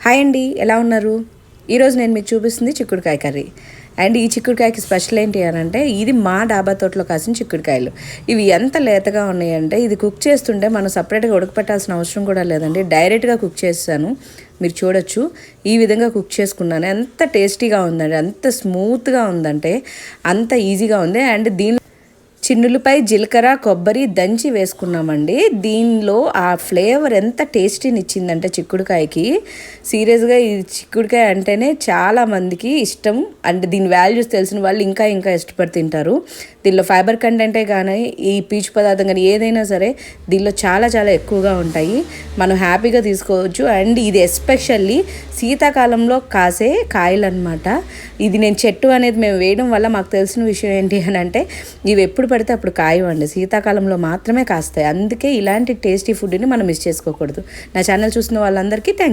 Hi అండి, ఎలా ఉన్నారు? ఈరోజు నేను మీకు చూపిస్తుంది చిక్కుడుకాయ కర్రీ. అండ్ ఈ చిక్కుడుకాయకి స్పెషల్ ఏంటి అని అంటే, ఇది మా డాబా తోటలో కాసిన చిక్కుడుకాయలు. ఇవి ఎంత లేతగా ఉన్నాయంటే, ఇది కుక్ చేస్తుంటే మనం సపరేట్గా ఉడకపెట్టాల్సిన అవసరం కూడా లేదండి. డైరెక్ట్గా కుక్ చేస్తాను. మీరు చూడొచ్చు, ఈ విధంగా కుక్ చేసుకున్నాను. ఎంత టేస్టీగా ఉందండి, ఎంత స్మూత్గా ఉందంటే అంత ఈజీగా ఉంది. అండ్ దీనిలో చిన్నులపై జీలకర్ర కొబ్బరి దంచి వేసుకున్నామండి. దీనిలో ఆ ఫ్లేవర్ ఎంత టేస్టీని ఇచ్చిందంటే చిక్కుడుకాయకి, సీరియస్గా ఈ చిక్కుడుకాయ అంటేనే చాలామందికి ఇష్టం. అంటే దీని వాల్యూస్ తెలిసిన వాళ్ళు ఇంకా ఇంకా ఇష్టపడి తింటారు. దీనిలో ఫైబర్ కంటెంటే కానీ ఈ పీచు పదార్థం కానీ ఏదైనా సరే దీనిలో చాలా చాలా ఎక్కువగా ఉంటాయి. మనం హ్యాపీగా తీసుకోవచ్చు. అండ్ ఇది ఎస్పెషల్లీ శీతాకాలంలో కాసే కాయలు అనమాట. ఇది నేను చెట్టు అనేది మేము వేయడం వల్ల మాకు తెలిసిన విషయం ఏంటి అని అంటే, ఇవి ఎప్పుడు పడితే అప్పుడు కాయవండి, శీతాకాలంలో మాత్రమే కాస్తాయి. అందుకే ఇలాంటి టేస్టీ ఫుడ్ని మనం మిస్ చేసుకోకూడదు. నా ఛానల్ చూసిన వాళ్ళందరికీ థ్యాంక్